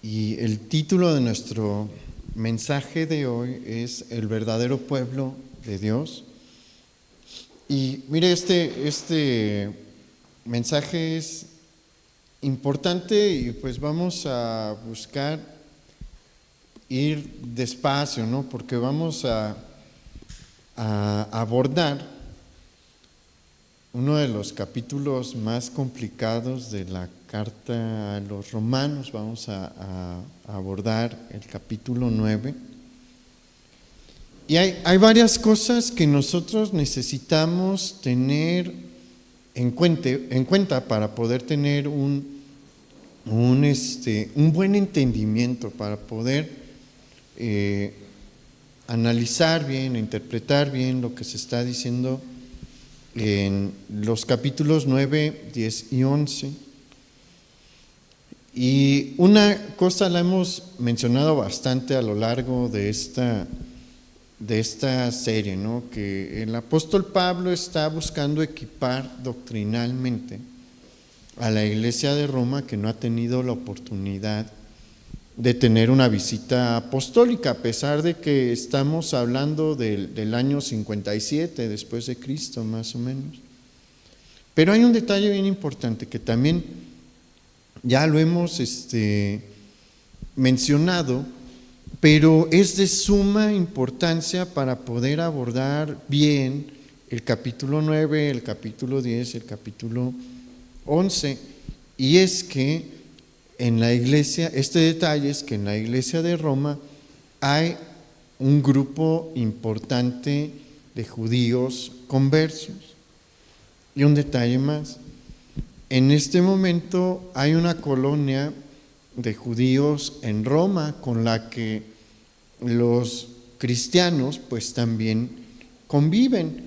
Y el título de nuestro mensaje de hoy es El verdadero pueblo de Dios. Y mire, este mensaje es importante y pues vamos a buscar ir despacio, ¿no? Porque vamos a abordar uno de los capítulos más complicados de la carta a los romanos. Vamos a abordar el capítulo 9. Y hay varias cosas que nosotros necesitamos tener en cuenta para poder tener un buen entendimiento, para poder analizar bien, interpretar bien lo que se está diciendo en los capítulos 9, 10 y 11. Y una cosa la hemos mencionado bastante a lo largo de esta serie, ¿no? Que el apóstol Pablo está buscando equipar doctrinalmente a la iglesia de Roma, que no ha tenido la oportunidad de tener una visita apostólica, a pesar de que estamos hablando del año 57 después de Cristo, más o menos. Pero hay un detalle bien importante que también ya lo hemos mencionado, pero es de suma importancia para poder abordar bien el capítulo 9, el capítulo 10, el capítulo 11, y es que en la iglesia, este detalle es que en la iglesia de Roma hay un grupo importante de judíos conversos. Y un detalle más, en este momento hay una colonia de judíos en Roma con la que los cristianos pues también conviven.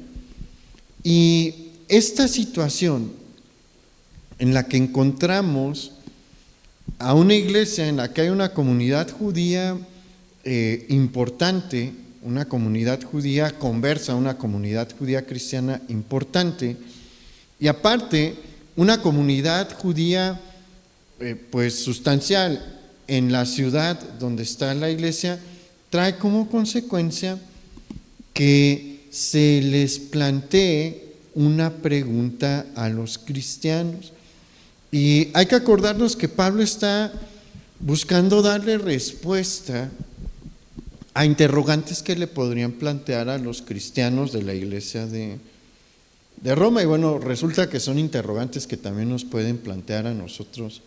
Y esta situación en la que encontramos a una iglesia en la que hay una comunidad judía importante, una comunidad judía conversa, una comunidad judía cristiana importante, y aparte una comunidad judía pues sustancial en la ciudad donde está la iglesia, trae como consecuencia que se les plantee una pregunta a los cristianos. Y hay que acordarnos que Pablo está buscando darle respuesta a interrogantes que le podrían plantear a los cristianos de la iglesia de Roma. Y bueno, resulta que son interrogantes que también nos pueden plantear a nosotros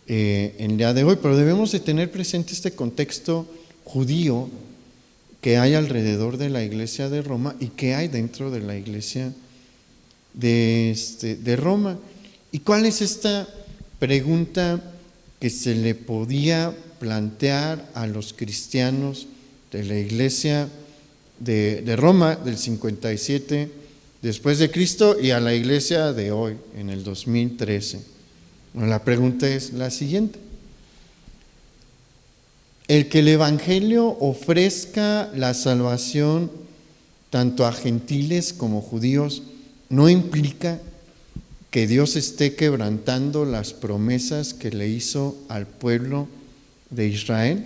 en el día de hoy, pero debemos de tener presente este contexto judío que hay alrededor de la iglesia de Roma y que hay dentro de la iglesia de Roma. ¿Y cuál es esta pregunta que se le podía plantear a los cristianos de la iglesia de Roma del 57 después de Cristo y a la iglesia de hoy en el 2013? Bueno, la pregunta es la siguiente: ¿el que el evangelio ofrezca la salvación tanto a gentiles como judíos no implica que Dios esté quebrantando las promesas que le hizo al pueblo de Israel?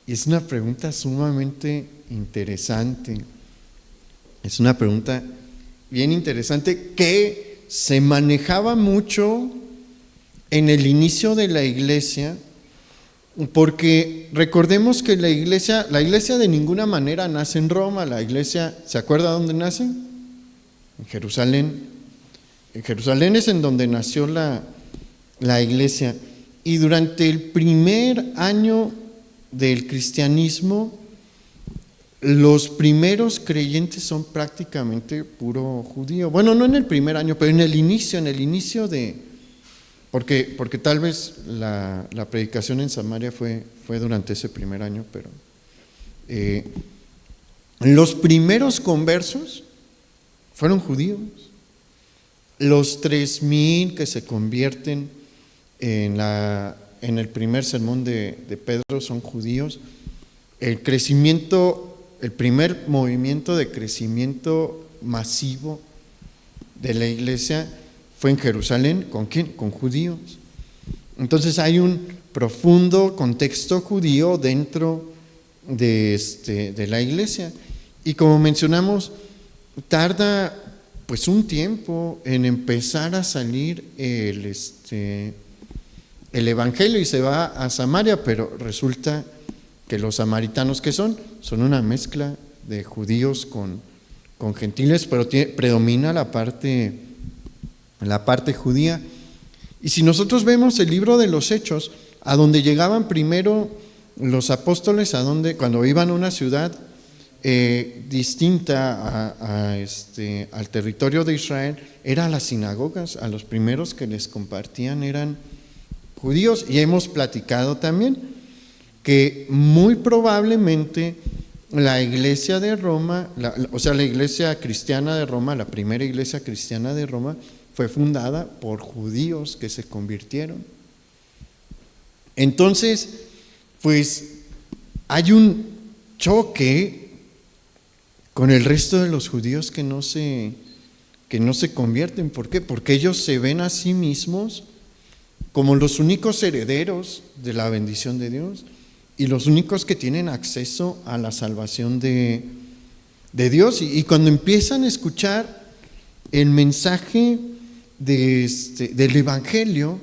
Y es una pregunta sumamente interesante. Es una pregunta bien interesante que se manejaba mucho en el inicio de la iglesia, porque recordemos que la iglesia de ninguna manera nace en Roma. La iglesia, ¿se acuerda dónde nace? En Jerusalén. En Jerusalén es en donde nació la iglesia. Y durante el primer año del cristianismo, los primeros creyentes son prácticamente puro judío. Bueno, no en el primer año, pero en el inicio de... Porque tal vez la predicación en Samaria fue durante ese primer año, pero los primeros conversos fueron judíos. Los 3,000 que se convierten en el primer sermón de Pedro son judíos. El primer movimiento de crecimiento masivo de la iglesia fue en Jerusalén. ¿Con quién? Con judíos. Entonces hay un profundo contexto judío dentro de la iglesia. Y como mencionamos, tarda pues un tiempo en empezar a salir el evangelio y se va a Samaria, pero resulta que los samaritanos que son una mezcla de judíos con gentiles, pero predomina la parte judía. Y si nosotros vemos el libro de los Hechos, a donde llegaban primero los apóstoles, cuando iban a una ciudad distinta al territorio de Israel, era a las sinagogas. A los primeros que les compartían eran judíos, y hemos platicado también que muy probablemente la iglesia de Roma, la iglesia cristiana de Roma, la primera iglesia cristiana de Roma, fue fundada por judíos que se convirtieron. Entonces, pues hay un choque con el resto de los judíos que no se convierten. ¿Por qué? Porque ellos se ven a sí mismos como los únicos herederos de la bendición de Dios y los únicos que tienen acceso a la salvación de Dios. Y cuando empiezan a escuchar el mensaje del Evangelio,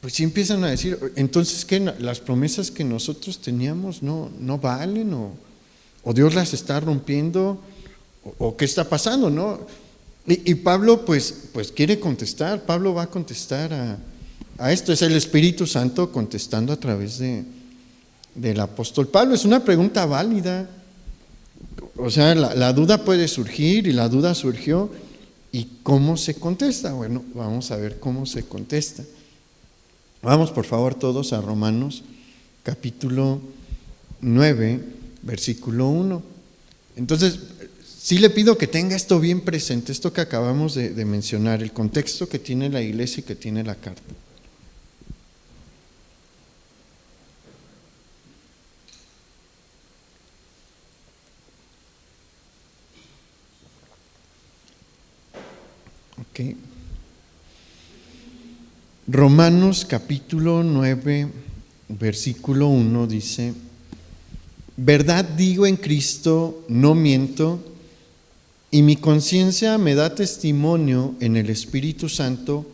pues sí empiezan a decir, entonces, ¿qué? Las promesas que nosotros teníamos no valen, o Dios las está rompiendo, o qué está pasando, ¿no? Y Pablo pues quiere contestar. Pablo va a contestar a esto. Es el Espíritu Santo contestando a través del apóstol Pablo. Es una pregunta válida. O sea, la duda puede surgir, y la duda surgió. ¿Y cómo se contesta? Bueno, vamos a ver cómo se contesta. Vamos por favor todos a Romanos capítulo 9, versículo 1. Entonces, sí le pido que tenga esto bien presente, esto que acabamos de mencionar, el contexto que tiene la iglesia y que tiene la carta. Ok. Romanos capítulo 9, versículo 1 dice: verdad digo en Cristo, no miento, y mi conciencia me da testimonio en el Espíritu Santo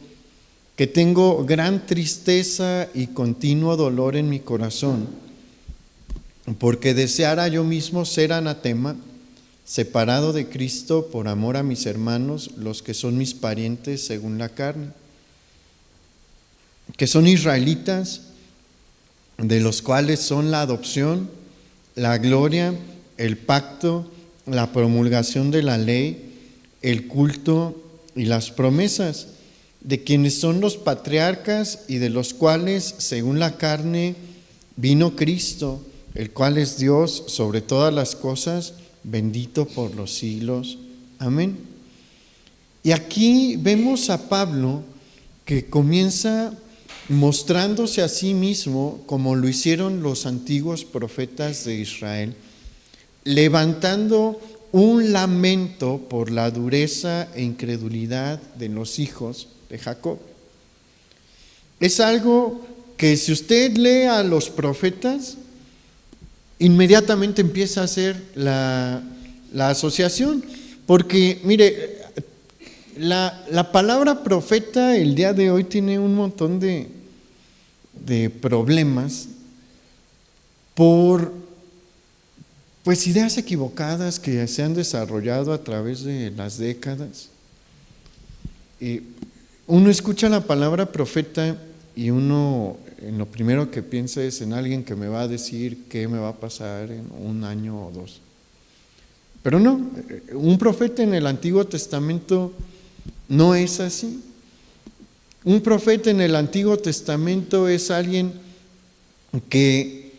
que tengo gran tristeza y continuo dolor en mi corazón, porque deseara yo mismo ser anatema, separado de Cristo por amor a mis hermanos, los que son mis parientes según la carne, que son israelitas, de los cuales son la adopción, la gloria, el pacto, la promulgación de la ley, el culto y las promesas, de quienes son los patriarcas y de los cuales, según la carne, vino Cristo, el cual es Dios sobre todas las cosas, bendito por los siglos. Amén. Y aquí vemos a Pablo que comienza mostrándose a sí mismo como lo hicieron los antiguos profetas de Israel, levantando un lamento por la dureza e incredulidad de los hijos de Jacob. Es algo que si usted lee a los profetas, inmediatamente empieza a hacer la asociación, porque mire, la palabra profeta el día de hoy tiene un montón de problemas por pues ideas equivocadas que se han desarrollado a través de las décadas. Uno escucha la palabra profeta y uno en lo primero que piensa es en alguien que me va a decir qué me va a pasar en un año o dos. Pero no, un profeta en el Antiguo Testamento no es así. Un profeta en el Antiguo Testamento es alguien que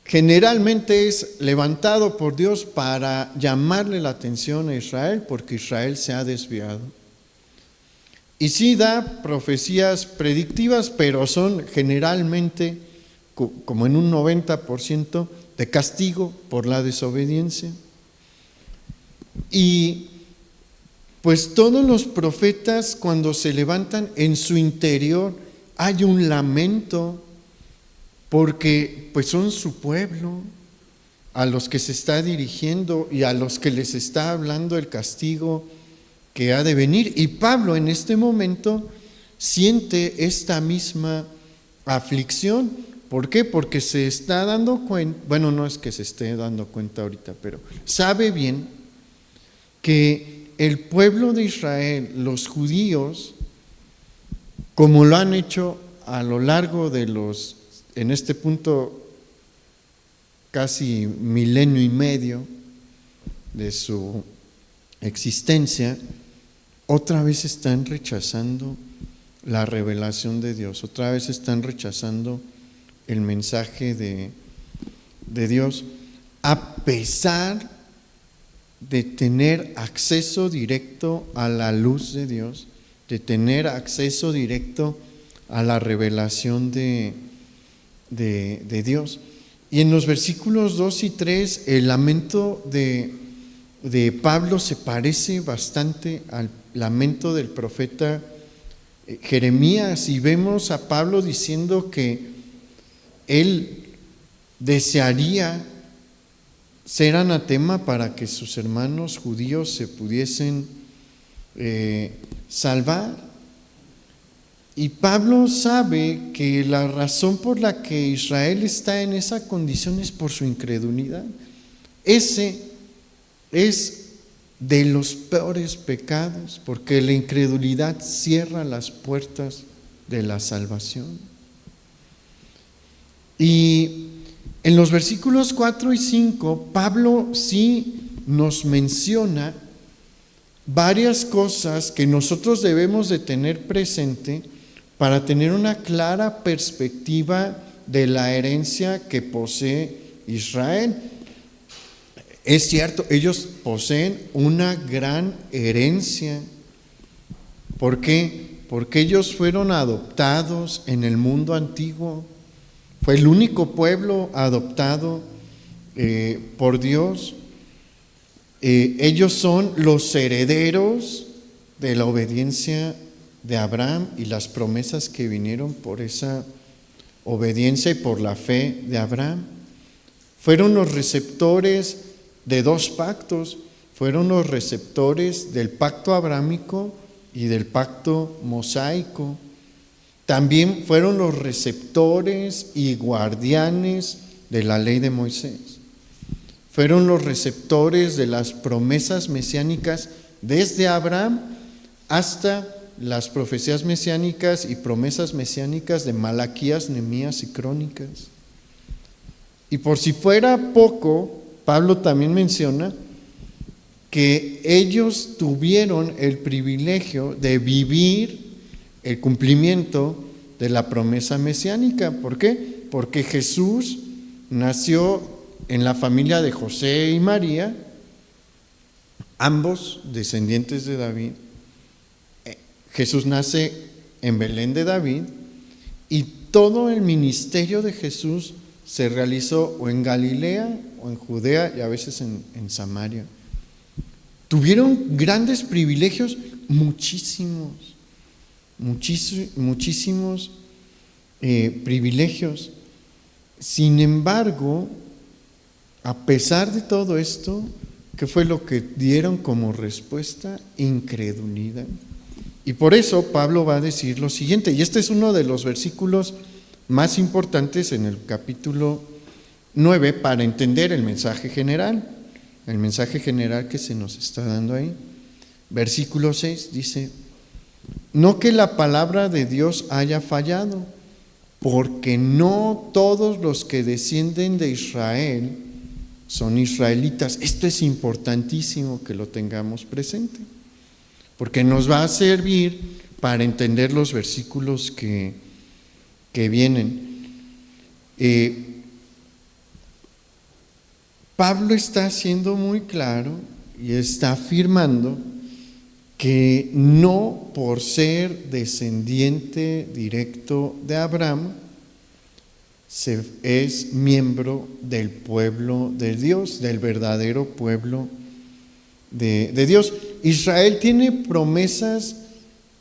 generalmente es levantado por Dios para llamarle la atención a Israel, porque Israel se ha desviado. Y sí da profecías predictivas, pero son generalmente, como en un 90%, de castigo por la desobediencia. Y pues todos los profetas, cuando se levantan, en su interior hay un lamento porque pues son su pueblo, a los que se está dirigiendo y a los que les está hablando el castigo que ha de venir. Y Pablo en este momento siente esta misma aflicción. ¿Por qué? Porque se está dando cuenta, bueno, no es que se esté dando cuenta ahorita, pero sabe bien que el pueblo de Israel, los judíos, como lo han hecho a lo largo de en este punto, casi milenio y medio de su existencia, otra vez están rechazando la revelación de Dios, otra vez están rechazando el mensaje de Dios, a pesar de tener acceso directo a la luz de Dios, de tener acceso directo a la revelación de Dios. Y en los versículos 2 y 3, el lamento de Pablo se parece bastante al lamento del profeta Jeremías, y vemos a Pablo diciendo que él desearía ser anatema para que sus hermanos judíos se pudiesen salvar. Y Pablo sabe que la razón por la que Israel está en esa condición es por su incredulidad. Ese es de los peores pecados, porque la incredulidad cierra las puertas de la salvación. Y en los versículos 4 y 5, Pablo sí nos menciona varias cosas que nosotros debemos de tener presente para tener una clara perspectiva de la herencia que posee Israel. Es cierto, ellos poseen una gran herencia. ¿Por qué? Porque ellos fueron adoptados en el mundo antiguo. Fue el único pueblo adoptado por Dios. Ellos son los herederos de la obediencia de Abraham y las promesas que vinieron por esa obediencia y por la fe de Abraham. Fueron los receptores de dos pactos, fueron los receptores del pacto abrámico y del pacto mosaico. También fueron los receptores y guardianes de la ley de Moisés. Fueron los receptores de las promesas mesiánicas desde Abraham hasta las profecías mesiánicas y promesas mesiánicas de Malaquías, Nehemías y Crónicas. Y por si fuera poco, Pablo también menciona que ellos tuvieron el privilegio de vivir el cumplimiento de la promesa mesiánica. ¿Por qué? Porque Jesús nació en la familia de José y María, ambos descendientes de David. Jesús nace en Belén de David y todo el ministerio de Jesús se realizó o en Galilea o en Judea y a veces en Samaria. Tuvieron grandes privilegios, muchísimos privilegios. Sin embargo, a pesar de todo esto, ¿qué fue lo que dieron como respuesta? Incredulidad. Y por eso Pablo va a decir lo siguiente, y este es uno de los versículos más importantes en el capítulo 9 para entender el mensaje general que se nos está dando ahí. Versículo 6 dice: no que la palabra de Dios haya fallado, porque no todos los que descienden de Israel son israelitas. Esto es importantísimo que lo tengamos presente, porque nos va a servir para entender los versículos que vienen. Pablo está siendo muy claro y está afirmando que no por ser descendiente directo de Abraham se es miembro del pueblo de Dios, del verdadero pueblo de Dios. Israel tiene promesas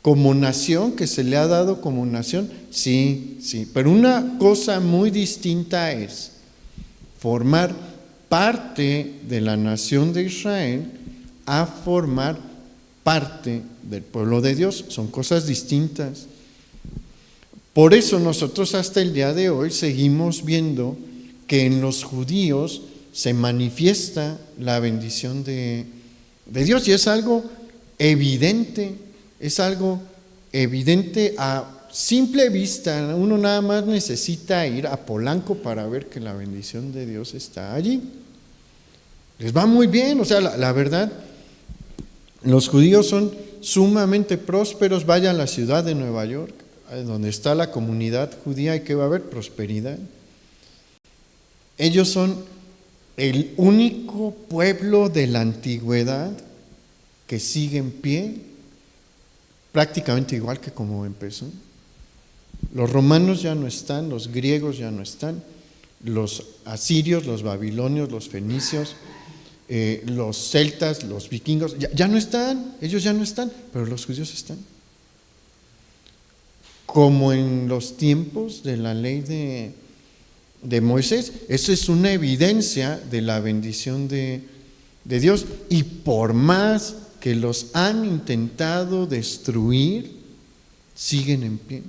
como nación, que se le ha dado como nación, sí, pero una cosa muy distinta es formar parte de la nación de Israel a formar parte del pueblo de Dios. Son cosas distintas. Por eso nosotros hasta el día de hoy seguimos viendo que en los judíos se manifiesta la bendición de Dios, y es algo evidente. Es algo evidente a simple vista. Uno nada más necesita ir a Polanco para ver que la bendición de Dios está allí. Les va muy bien, o sea, la verdad, los judíos son sumamente prósperos. Vaya a la ciudad de Nueva York, donde está la comunidad judía, y que va a haber prosperidad. Ellos son el único pueblo de la antigüedad que sigue en pie, prácticamente igual que como empezó. Los romanos ya no están, los griegos ya no están, los asirios, los babilonios, los fenicios, los celtas, los vikingos, ya no están, ellos ya no están, pero los judíos están. Como en los tiempos de la ley de Moisés. Eso es una evidencia de la bendición de Dios, y por más que los han intentado destruir, siguen en pie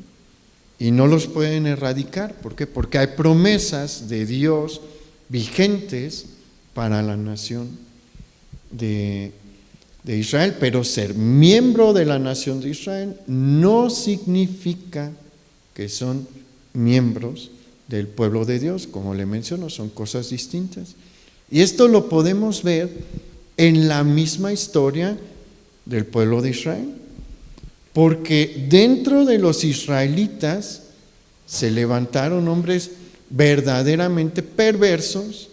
y no los pueden erradicar. ¿Por qué? Porque hay promesas de Dios vigentes para la nación de Israel, pero ser miembro de la nación de Israel no significa que son miembros del pueblo de Dios. Como le menciono, son cosas distintas. Y esto lo podemos ver en la misma historia del pueblo de Israel, porque dentro de los israelitas se levantaron hombres verdaderamente perversos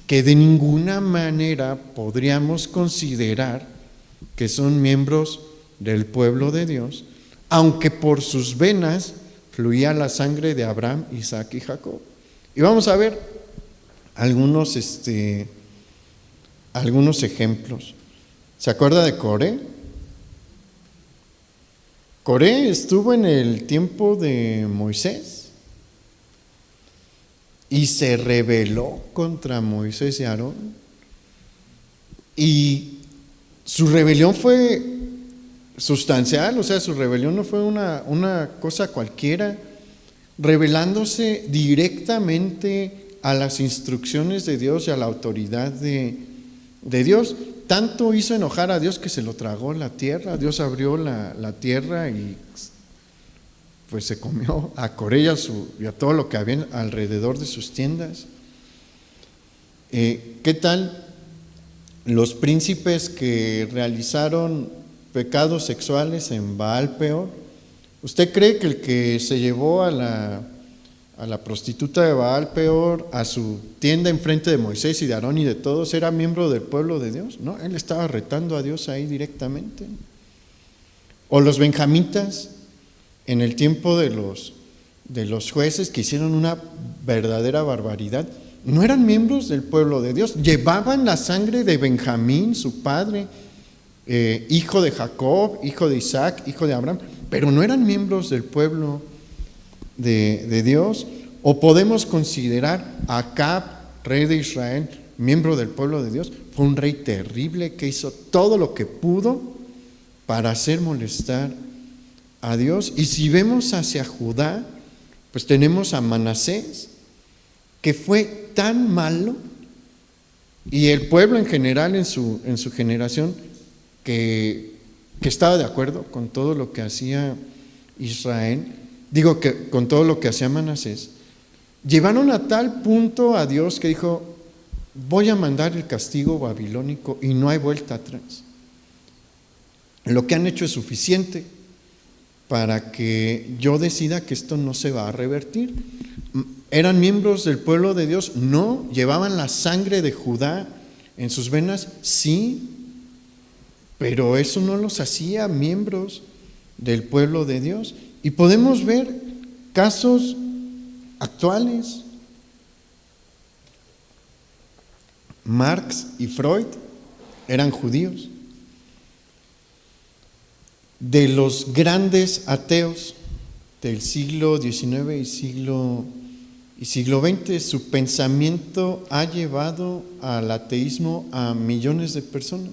que de ninguna manera podríamos considerar que son miembros del pueblo de Dios, aunque por sus venas fluía la sangre de Abraham, Isaac y Jacob. Y vamos a ver algunos ejemplos. ¿Se acuerda de Coré? Coré estuvo en el tiempo de Moisés y se rebeló contra Moisés y Aarón, y su rebelión fue sustancial. O sea, su rebelión no fue una cosa cualquiera, rebelándose directamente a las instrucciones de Dios y a la autoridad de Dios. Tanto hizo enojar a Dios que se lo tragó la tierra. Dios abrió la tierra y pues se comió a Coré y a todo lo que había alrededor de sus tiendas. ¿Qué tal los príncipes que realizaron pecados sexuales en Baal Peor? ¿Usted cree que el que se llevó a la prostituta de Baal Peor a su tienda enfrente de Moisés y de Aarón y de todos era miembro del pueblo de Dios? No, él estaba retando a Dios ahí directamente. O los benjamitas en el tiempo de los jueces, que hicieron una verdadera barbaridad. No eran miembros del pueblo de Dios, llevaban la sangre de Benjamín, su padre, hijo de Jacob, hijo de Isaac, hijo de Abraham, pero no eran miembros del pueblo de Dios. O podemos considerar a Acab, rey de Israel, miembro del pueblo de Dios. Fue un rey terrible que hizo todo lo que pudo para hacer molestar a Dios. Y si vemos hacia Judá, pues tenemos a Manasés, que fue tan malo, y el pueblo en general en su generación, que estaba de acuerdo con todo lo que hacía Israel, que con todo lo que hacía Manasés, llevaron a tal punto a Dios que dijo: voy a mandar el castigo babilónico y no hay vuelta atrás. Lo que han hecho es suficiente para que yo decida que esto no se va a revertir. ¿Eran miembros del pueblo de Dios? No. ¿Llevaban la sangre de Judá en sus venas? Sí, pero eso no los hacía miembros del pueblo de Dios. Y podemos ver casos actuales. Marx y Freud eran judíos. de los grandes ateos del siglo XIX y siglo XX. Su pensamiento ha llevado al ateísmo a millones de personas.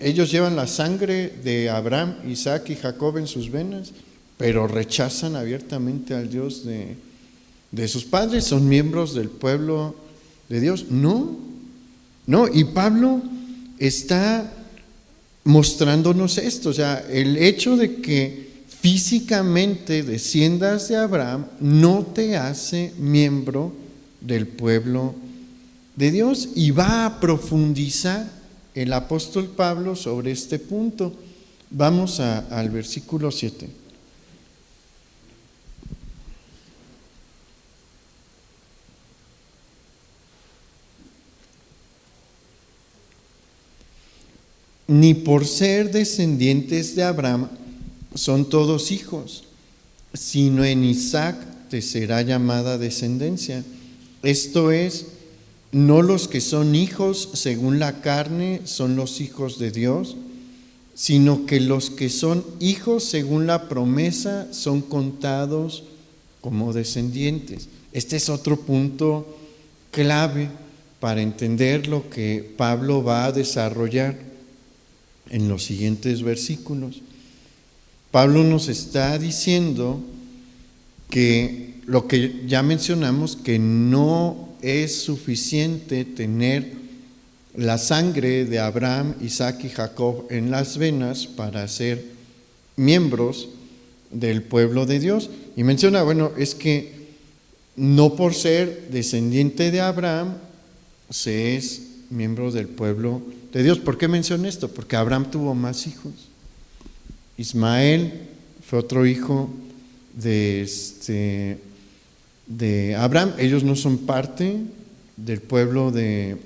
Ellos llevan la sangre de Abraham, Isaac y Jacob en sus venas, pero rechazan abiertamente al Dios de sus padres. Son miembros del pueblo de Dios. No, y Pablo está mostrándonos esto. O sea, el hecho de que físicamente desciendas de Abraham no te hace miembro del pueblo de Dios, y va a profundizar el apóstol Pablo sobre este punto. Vamos al versículo 7. Ni por ser descendientes de Abraham son todos hijos, sino en Isaac te será llamada descendencia. Esto es, no los que son hijos según la carne son los hijos de Dios, sino que los que son hijos según la promesa son contados como descendientes. Este es otro punto clave para entender lo que Pablo va a desarrollar en los siguientes versículos. Pablo nos está diciendo que lo que ya mencionamos, que no es suficiente tener la sangre de Abraham, Isaac y Jacob en las venas para ser miembros del pueblo de Dios. Y menciona, es que no por ser descendiente de Abraham se es miembro del pueblo de Dios. ¿Por qué menciona esto? Porque Abraham tuvo más hijos. Ismael fue otro hijo de Abraham. Ellos no son parte del pueblo de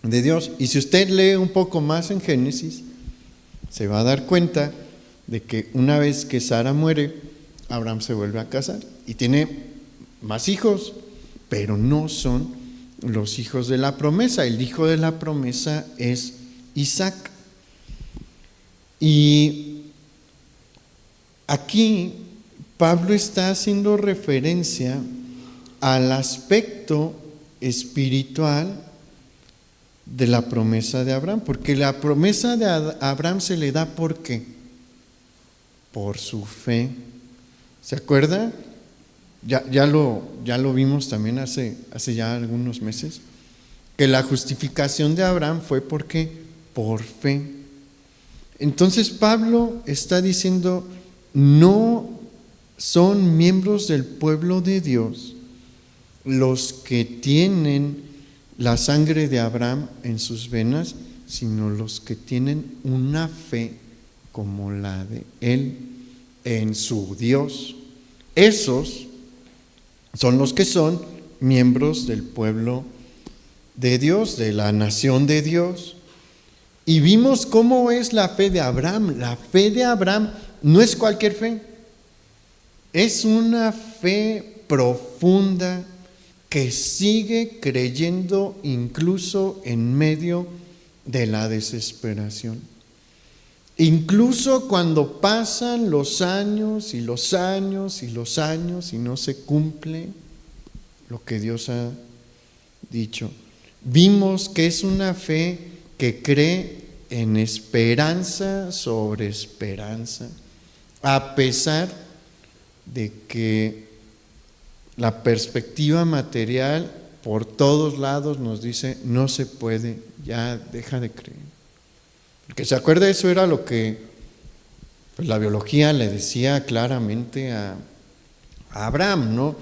Dios. Y si usted lee un poco más en Génesis, se va a dar cuenta de que una vez que Sara muere, Abraham se vuelve a casar y tiene más hijos, pero no son los hijos de la promesa. El hijo de la promesa es Isaac. Y aquí Pablo está haciendo referencia al aspecto espiritual de la promesa de Abraham, porque la promesa de Abraham se le da ¿por qué? Por su fe. ¿Se acuerda? Ya lo vimos también hace ya algunos meses, que la justificación de Abraham fue ¿por qué? Por fe. Entonces Pablo está diciendo, no son miembros del pueblo de Dios los que tienen la sangre de Abraham en sus venas, sino los que tienen una fe como la de él en su Dios. Esos son los que son miembros del pueblo de Dios, de la nación de Dios. Y vimos cómo es la fe de Abraham. La fe de Abraham no es cualquier fe, es una fe profunda que sigue creyendo incluso en medio de la desesperación. Incluso cuando pasan los años y los años y los años y no se cumple lo que Dios ha dicho. Vimos que es una fe que cree en esperanza sobre esperanza, a pesar de que la perspectiva material por todos lados nos dice, no se puede, ya deja de creer. Porque se acuerda, eso era lo que la biología le decía claramente a Abraham, ¿no?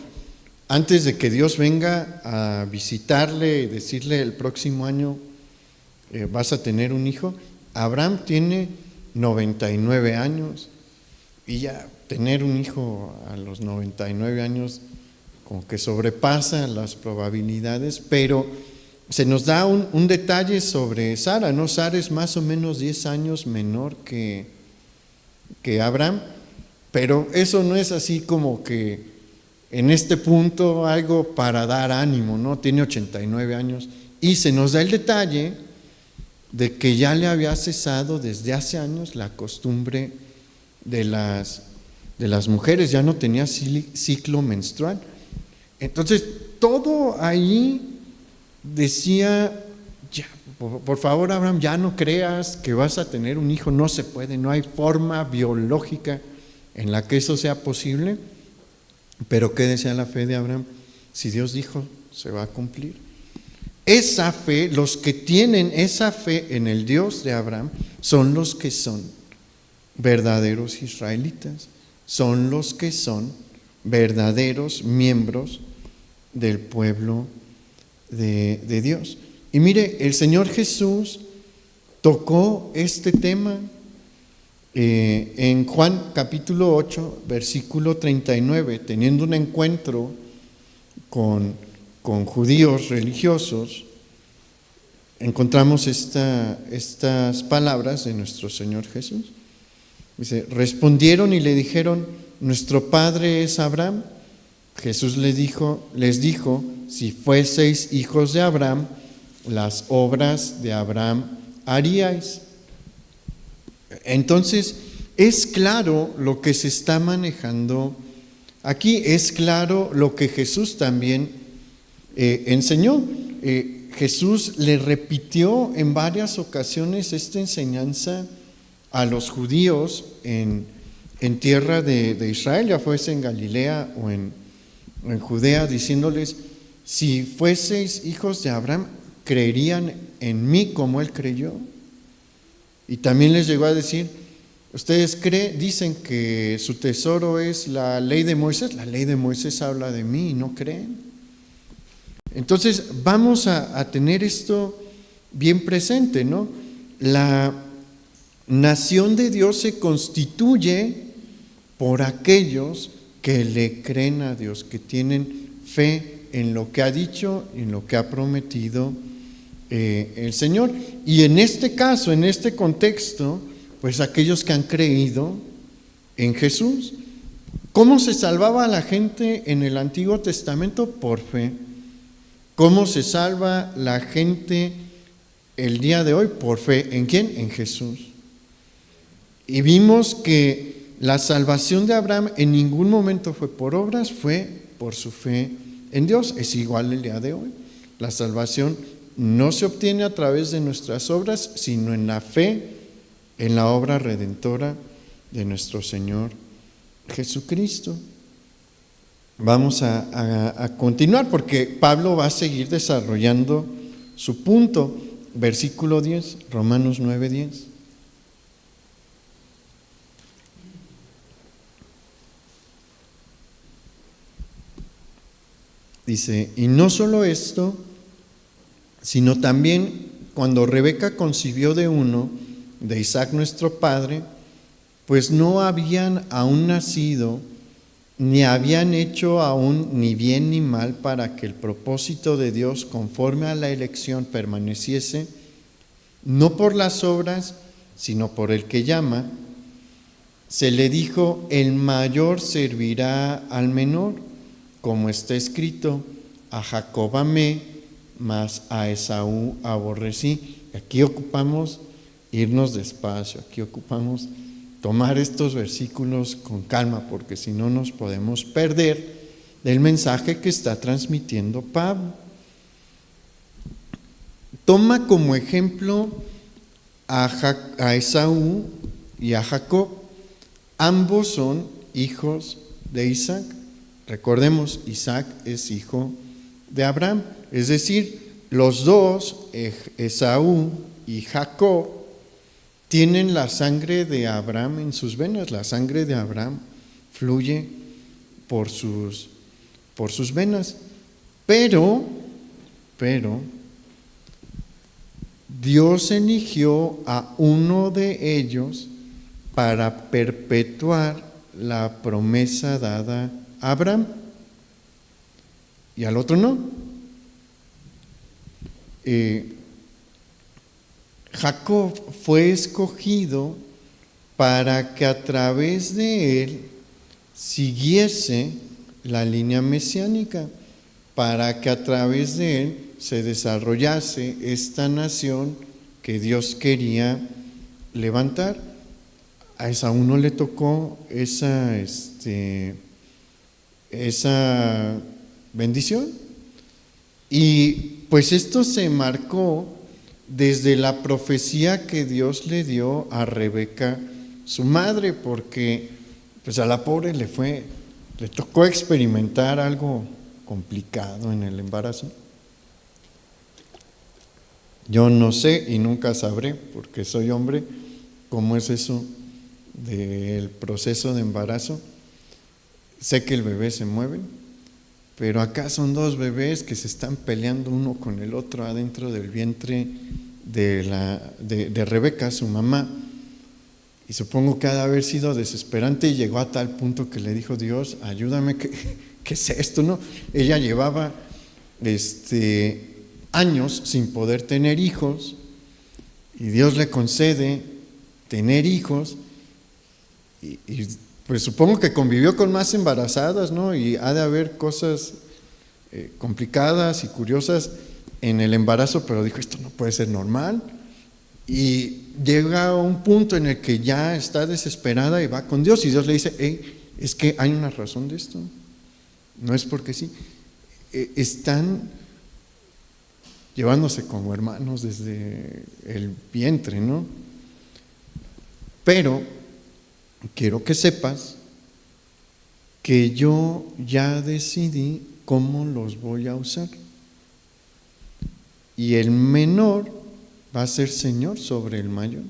Antes de que Dios venga a visitarle y decirle el próximo año vas a tener un hijo, Abraham tiene 99 años y ya tener un hijo a los 99 años como que sobrepasa las probabilidades, pero se nos da un detalle sobre Sara, ¿no? Sara es más o menos 10 años menor que Abraham, pero eso no es así como que en este punto algo para dar ánimo, ¿no? Tiene 89 años y se nos da el detalle de que ya le había cesado desde hace años la costumbre de las mujeres, ya no tenía ciclo menstrual. Entonces, todo ahí decía, ya, por favor, Abraham, ya no creas que vas a tener un hijo, no se puede, no hay forma biológica en la que eso sea posible. Pero ¿qué decía la fe de Abraham? Si Dios dijo, se va a cumplir. Esa fe, los que tienen esa fe en el Dios de Abraham, son los que son verdaderos israelitas, son los que son verdaderos miembros del pueblo de Dios. Y mire, el Señor Jesús tocó este tema en Juan capítulo 8, versículo 39, teniendo un encuentro con judíos religiosos, encontramos estas palabras de nuestro Señor Jesús. Dice, respondieron y le dijeron, nuestro padre es Abraham. Jesús les dijo, si fueseis hijos de Abraham, las obras de Abraham haríais. Entonces, es claro lo que se está manejando aquí, es claro lo que Jesús también enseñó. Jesús le repitió en varias ocasiones esta enseñanza a los judíos en tierra de Israel, ya fuese en Galilea o en Judea, diciéndoles, si fueseis hijos de Abraham, creerían en mí como él creyó. Y también les llegó a decir, ustedes dicen que su tesoro es la ley de Moisés, la ley de Moisés habla de mí y no creen. Entonces vamos a tener esto bien presente, ¿no? La nación de Dios se constituye por aquellos que le creen a Dios, que tienen fe en lo que ha dicho y en lo que ha prometido el Señor. Y en este caso, en este contexto, pues aquellos que han creído en Jesús. ¿Cómo se salvaba a la gente en el Antiguo Testamento? Por fe. ¿Cómo se salva la gente el día de hoy? Por fe. ¿En quién? En Jesús. Y vimos que la salvación de Abraham en ningún momento fue por obras, fue por su fe en Dios. Es igual el día de hoy. La salvación no se obtiene a través de nuestras obras, sino en la fe, en la obra redentora de nuestro Señor Jesucristo. Vamos a continuar porque Pablo va a seguir desarrollando su punto. Versículo 10, Romanos 9:10. Dice, y no solo esto, sino también cuando Rebeca concibió de uno, de Isaac nuestro padre, pues no habían aún nacido, ni habían hecho aún ni bien ni mal para que el propósito de Dios conforme a la elección permaneciese, no por las obras, sino por el que llama. Se le dijo, el mayor servirá al menor, como está escrito, a Jacob amé, mas a Esaú aborrecí. Aquí ocupamos irnos despacio, aquí ocupamos tomar estos versículos con calma, porque si no nos podemos perder del mensaje que está transmitiendo Pablo. Toma como ejemplo a Esaú y a Jacob. Ambos son hijos de Isaac. Recordemos, Isaac es hijo de Abraham, es decir, los dos, Esaú y Jacob, tienen la sangre de Abraham en sus venas. La sangre de Abraham fluye por sus venas. Pero Dios eligió a uno de ellos para perpetuar la promesa dada a Abraham y al otro no. Jacob fue escogido para que a través de él siguiese la línea mesiánica, para que a través de él se desarrollase esta nación que Dios quería levantar. A Esaú no le tocó esa bendición. Y pues esto se marcó desde la profecía que Dios le dio a Rebeca, su madre, porque pues a la pobre le tocó experimentar algo complicado en el embarazo. Yo no sé y nunca sabré, porque soy hombre, cómo es eso del proceso de embarazo. Sé que el bebé se mueve, pero acá son dos bebés que se están peleando uno con el otro adentro del vientre de Rebeca, su mamá. Y supongo que ha de haber sido desesperante y llegó a tal punto que le dijo: Dios, ayúdame, ¿qué es esto? ¿No? Ella llevaba años sin poder tener hijos y Dios le concede tener hijos y pues supongo que convivió con más embarazadas, ¿no? Y ha de haber cosas complicadas y curiosas en el embarazo, pero dijo: esto no puede ser normal. Y llega a un punto en el que ya está desesperada y va con Dios y Dios le dice: es que hay una razón de esto, no es porque sí, están llevándose como hermanos desde el vientre, ¿no? Pero quiero que sepas que yo ya decidí cómo los voy a usar. Y el menor va a ser señor sobre el mayor.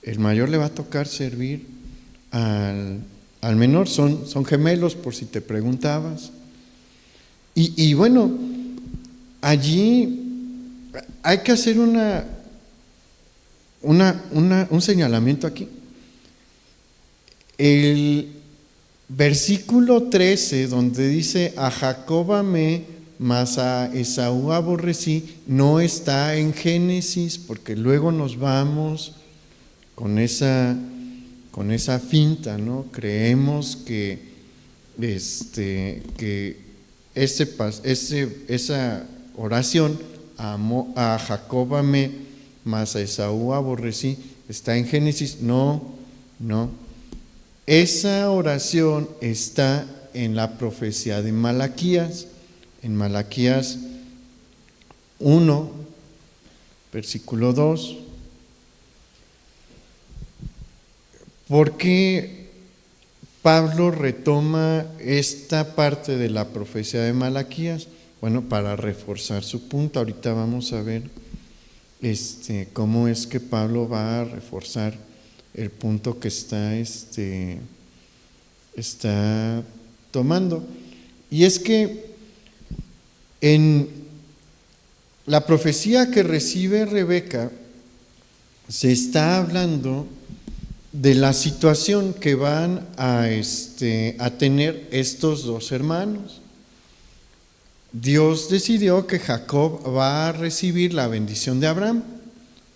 El mayor le va a tocar servir al menor. Son gemelos, por si te preguntabas. Y bueno, allí hay que hacer un señalamiento aquí. El versículo 13, donde dice: a Jacob amé, mas a Esaú aborrecí, no está en Génesis, porque luego nos vamos con esa finta, ¿no? Creemos que esa oración, a Jacob amé, mas a Esaú aborrecí, está en Génesis. No. Esa oración está en la profecía de Malaquías, en Malaquías 1, versículo 2. ¿Por qué Pablo retoma esta parte de la profecía de Malaquías? Bueno, para reforzar su punto. Ahorita vamos a ver cómo es que Pablo va a reforzar el punto que está tomando. Y es que en la profecía que recibe Rebeca se está hablando de la situación que van a tener estos dos hermanos. Dios decidió que Jacob va a recibir la bendición de Abraham.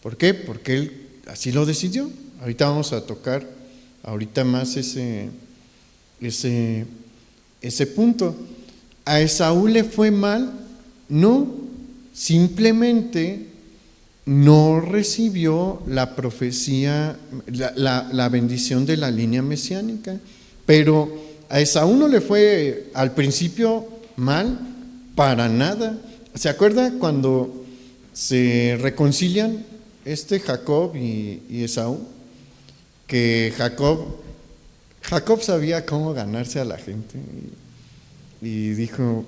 ¿Por qué? Porque él así lo decidió. Ahorita vamos a tocar más ese punto. ¿A Esaú le fue mal? No, simplemente no recibió la profecía, la bendición de la línea mesiánica. Pero a Esaú no le fue al principio mal, para nada. ¿Se acuerda cuando se reconcilian Jacob y Esaú? Que Jacob sabía cómo ganarse a la gente y dijo: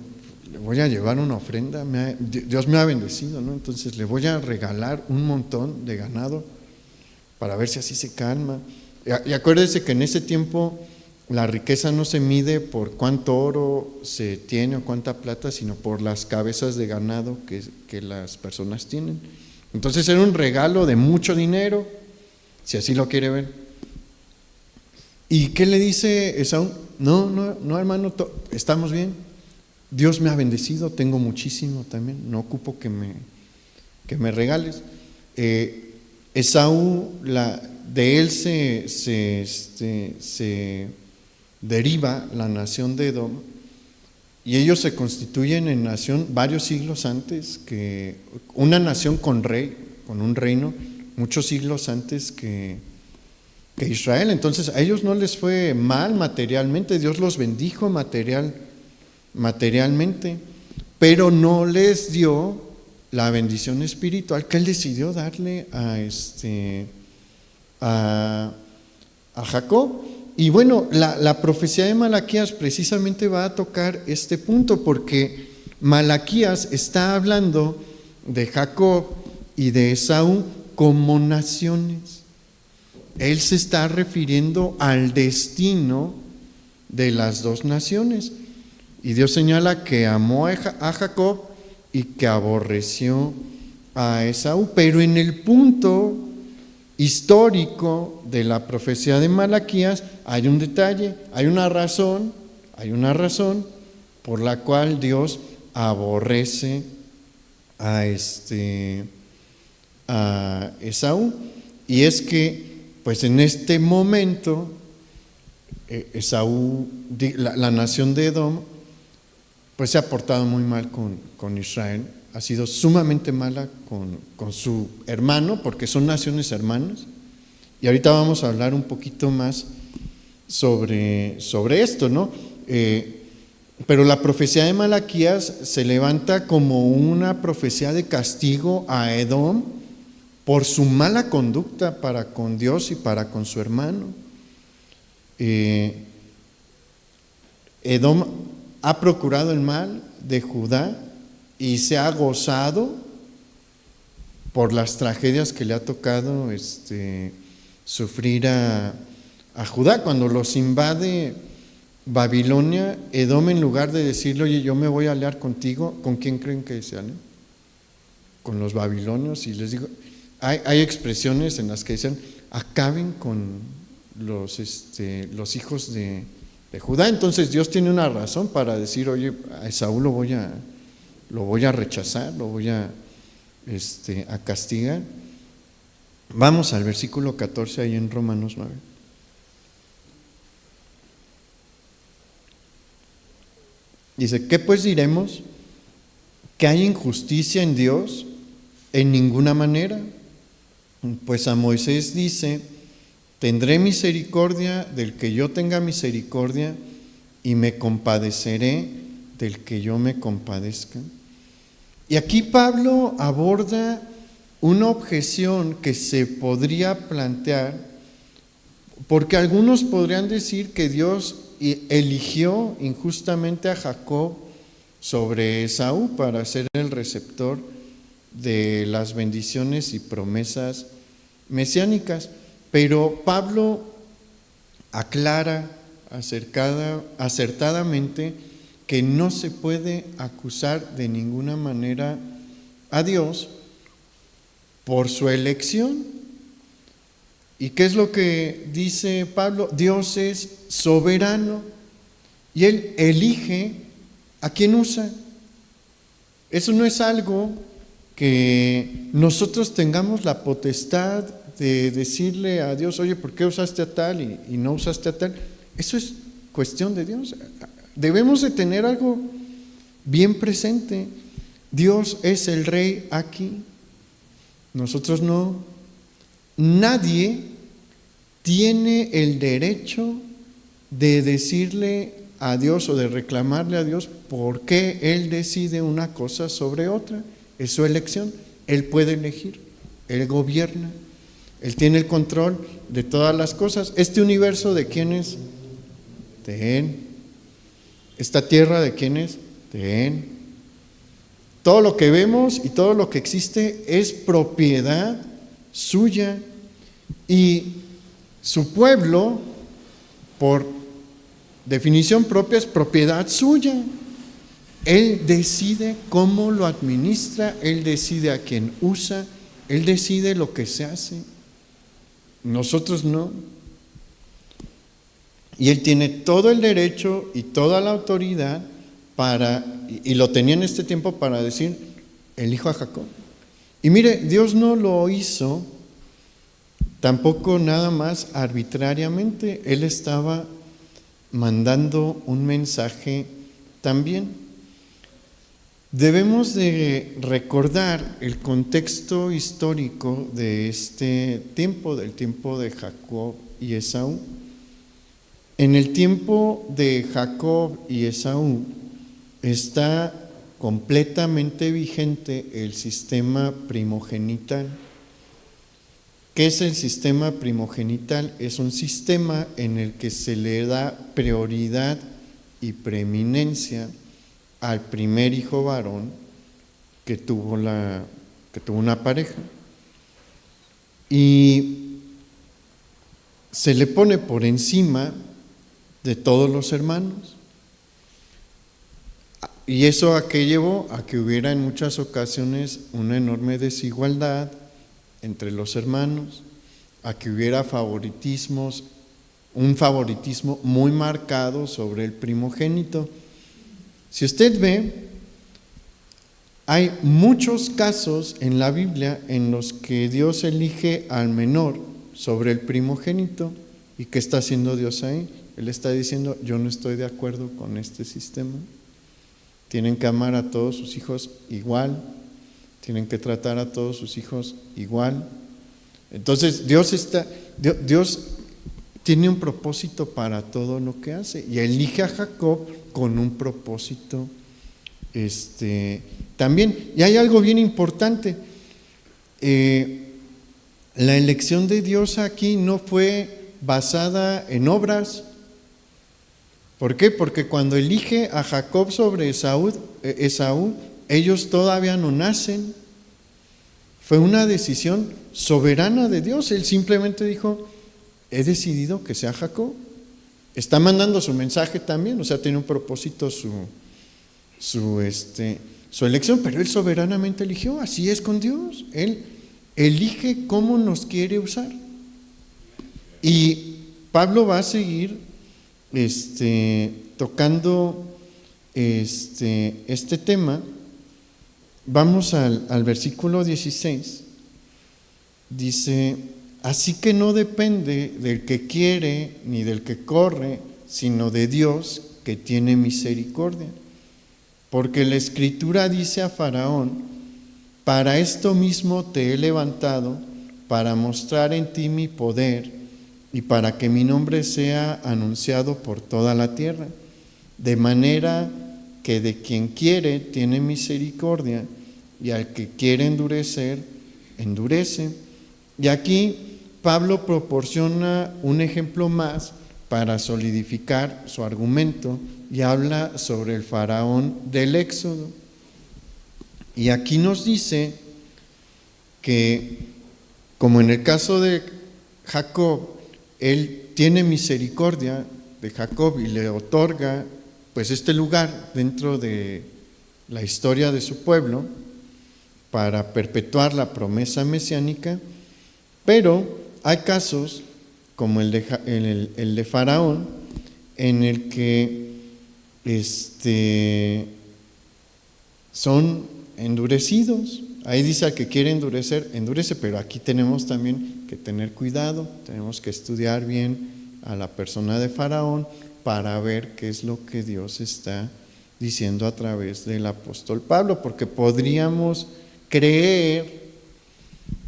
le voy a llevar una ofrenda, Dios me ha bendecido, ¿no? Entonces le voy a regalar un montón de ganado para ver si así se calma. Y acuérdese que en ese tiempo la riqueza no se mide por cuánto oro se tiene o cuánta plata, sino por las cabezas de ganado que las personas tienen. Entonces era un regalo de mucho dinero, si así lo quiere ver. ¿Y qué le dice Esaú? No, hermano, estamos bien. Dios me ha bendecido, tengo muchísimo también, no ocupo que me regales. Esaú, de él se deriva la nación de Edom, y ellos se constituyen en nación varios siglos antes, que una nación con rey, con un reino muchos siglos antes que Israel. Entonces a ellos no les fue mal materialmente, Dios los bendijo materialmente, pero no les dio la bendición espiritual que Él decidió darle a Jacob. Y bueno, la profecía de Malaquías precisamente va a tocar este punto, porque Malaquías está hablando de Jacob y de Esaú como naciones. Él se está refiriendo al destino de las dos naciones. Y Dios señala que amó a Jacob y que aborreció a Esaú. Pero en el punto histórico de la profecía de Malaquías hay un detalle, hay una razón por la cual Dios aborrece a Esaú. Y es que pues en este momento Esaú, la nación de Edom, pues se ha portado muy mal con Israel, ha sido sumamente mala con su hermano, porque son naciones hermanas. Y ahorita vamos a hablar un poquito más sobre esto, ¿no? Pero la profecía de Malaquías se levanta como una profecía de castigo a Edom por su mala conducta para con Dios y para con su hermano. Edom ha procurado el mal de Judá y se ha gozado por las tragedias que le ha tocado sufrir a Judá. Cuando los invade Babilonia, Edom, en lugar de decirle, oye, yo me voy a aliar contigo, ¿con quién creen que se alian? Con los babilonios. Y les digo, hay expresiones en las que dicen, acaben con los hijos de Judá. Entonces Dios tiene una razón para decir, oye, a Esaú lo voy a rechazar, lo voy a castigar. Vamos al versículo 14 ahí en Romanos 9. Dice, ¿qué pues diremos? ¿Que hay injusticia en Dios? En ninguna manera. Pues a Moisés dice, tendré misericordia del que yo tenga misericordia y me compadeceré del que yo me compadezca. Y aquí Pablo aborda una objeción que se podría plantear, porque algunos podrían decir que Dios eligió injustamente a Jacob sobre Esaú para ser el receptor de las bendiciones y promesas mesiánicas. Pero Pablo aclara acertadamente que no se puede acusar de ninguna manera a Dios por su elección. ¿Y qué es lo que dice Pablo? Dios es soberano y Él elige a quien usa. Eso no es algo que nosotros tengamos la potestad de decirle a Dios, oye, ¿por qué usaste a tal y no usaste a tal? Eso es cuestión de Dios. Debemos de tener algo bien presente. Dios es el rey aquí, nosotros no. Nadie tiene el derecho de decirle a Dios o de reclamarle a Dios por qué Él decide una cosa sobre otra. Es su elección. Él puede elegir, Él gobierna, Él tiene el control de todas las cosas. ¿Este universo de quién es? De Él. ¿Esta tierra de quién es? De Él. Todo lo que vemos y todo lo que existe es propiedad suya, y su pueblo, por definición propia, es propiedad suya. Él decide cómo lo administra, Él decide a quién usa, Él decide lo que se hace. Nosotros no. Y Él tiene todo el derecho y toda la autoridad y lo tenía en este tiempo para decir, elijo a Jacob. Y mire, Dios no lo hizo tampoco nada más arbitrariamente. Él estaba mandando un mensaje también. Debemos de recordar el contexto histórico de este tiempo, del tiempo de Jacob y Esaú. En el tiempo de Jacob y Esaú está completamente vigente el sistema primogenital. ¿Qué es el sistema primogenital? Es un sistema en el que se le da prioridad y preeminencia al primer hijo varón que tuvo una pareja. Y se le pone por encima de todos los hermanos. ¿Y eso a qué llevó? A que hubiera en muchas ocasiones una enorme desigualdad entre los hermanos, a que hubiera favoritismos, un favoritismo muy marcado sobre el primogénito. Si usted ve, hay muchos casos en la Biblia en los que Dios elige al menor sobre el primogénito. ¿Y qué está haciendo Dios ahí? Él está diciendo, yo no estoy de acuerdo con este sistema. Tienen que amar a todos sus hijos igual, tienen que tratar a todos sus hijos igual. Entonces Dios tiene un propósito para todo lo que hace y elige a Jacob con un propósito también. Y hay algo bien importante, la elección de Dios aquí no fue basada en obras. ¿Por qué? Porque cuando elige a Jacob sobre Esaú, ellos todavía no nacen. Fue una decisión soberana de Dios. Él simplemente dijo, he decidido que sea Jacob. Está mandando su mensaje también, o sea, tiene un propósito su elección, pero él soberanamente eligió. Así es con Dios. Él elige cómo nos quiere usar. Y Pablo va a seguir tocando este tema. Vamos al versículo 16. Dice, así que no depende del que quiere ni del que corre, sino de Dios que tiene misericordia. Porque la Escritura dice a Faraón, para esto mismo te he levantado, para mostrar en ti mi poder y para que mi nombre sea anunciado por toda la tierra, de manera que de quien quiere tiene misericordia y al que quiere endurecer, endurece. Y aquí Pablo proporciona un ejemplo más para solidificar su argumento y habla sobre el faraón del Éxodo. Y aquí nos dice que, como en el caso de Jacob, él tiene misericordia de Jacob y le otorga pues este lugar dentro de la historia de su pueblo para perpetuar la promesa mesiánica, pero hay casos como el de Faraón en el que son endurecidos. Ahí dice al que quiere endurecer, endurece, pero aquí tenemos también que tener cuidado, tenemos que estudiar bien a la persona de Faraón para ver qué es lo que Dios está diciendo a través del apóstol Pablo, porque podríamos creer